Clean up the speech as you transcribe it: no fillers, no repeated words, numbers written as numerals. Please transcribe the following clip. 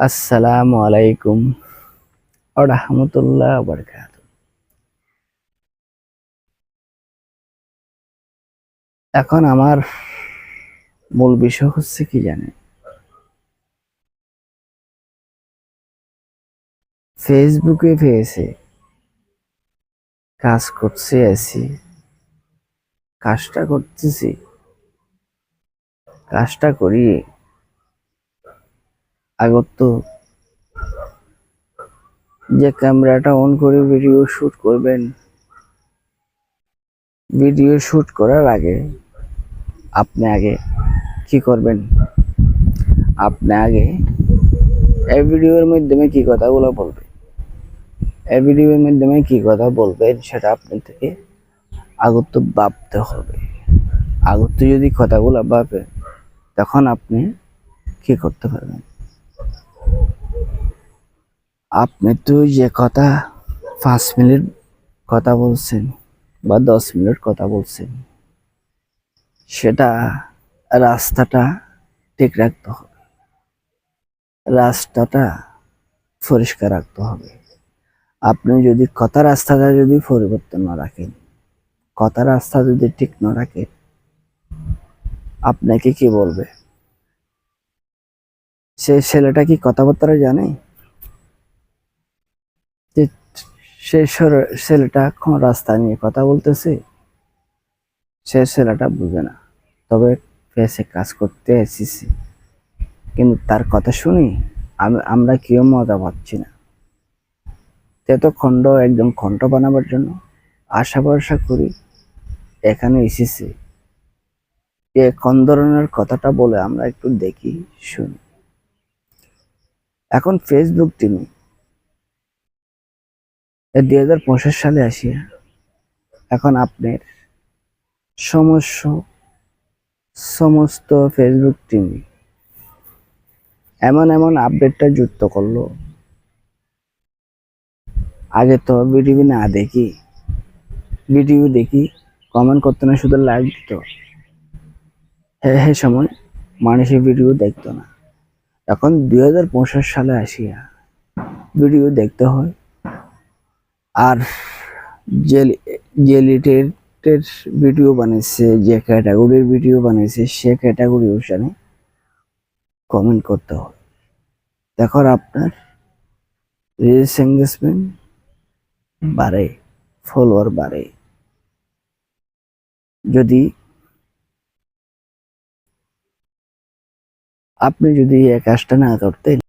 আসসালামু আলাইকুম ওয়া রাহমাতুল্লাহি ওয়া বারাকাতুহু। এখন আমার মূল বিষয় হচ্ছে কি জানেন? ফেসবুকে পেয়েছে কাজ করছে আছি, কাজটা করতেছি, কাজটা করিয়ে আগত তো যে ক্যামেরাটা অন করে ভিডিও শুট করবেন, ভিডিও শুট করার আগে আপনি আগে কি করবেন? আপনি আগে এই ভিডিওর মাধ্যমে কি কথাগুলো বলবেন, এই ভিডিওর মাধ্যমে কি কথা বলবেন সেটা আপনার থেকে আগত ভাবতে হবে। আগত যদি কথাগুলো ভাবেন তখন আপনি কি করতে পারবেন? আপনি তো যে কথা 5 মিনিট কথা বলছেন বা 10 মিনিট কথা বলছেন, সেটা রাস্তাটা ঠিক রাখতে হবে, রাস্তাটা পরিষ্কার রাখতে হবে। আপনি যদি কথা রাস্তাটা যদি পরিবর্তন না রাখেন, কথা রাস্তা যদি ঠিক না রাখেন, আপনাকে কি বলবে? সে ছেলেটা কি কথাবার্তা জানে? যে সে ছেলেটা কোন রাস্তা নিয়ে কথা বলতেছে, সে ছেলেটা বুঝে না। তবে ফেসে কাজ করতে এসেছি, কিন্তু তার কথা শুনি আমরা কেউ মজা পাচ্ছি না। তো খণ্ড একদম খণ্ড বানাবার জন্য আশা ভরসা করি এখানে এসেছি, এ কোন ধরনের কথাটা বলে আমরা একটু দেখি, শুনি। এখন ফেসবুক টিমে 2025 সালে আসিয়া এখন আপনার সমস্ত সমস্ত ফেসবুক টিম এমন এমন আপডেটটা যুক্ত করলো। আগে তো ভিডিও না দেখি, ভিডিও দেখি কমেন্ট করতো না, শুধু লাইক দিত। হ্যাঁ সময় মানুষের ভিডিও দেখতো না। এখন 2025 সালে আসিয়া ভিডিও দেখতে হয়। আর যে যে রিলেটেড ভিডিও বানাইছে, যে ক্যাটাগরির ভিডিও বানাইছে, সে ক্যাটাগরি অনুসারে কমেন্ট করতে হয়। দেখো আপনার রিলস এঙ্গেজমেন্ট বাড়ে, ফলোয়ার বাড়ে। যদি আপনি যদি এই কাজটা না করতেন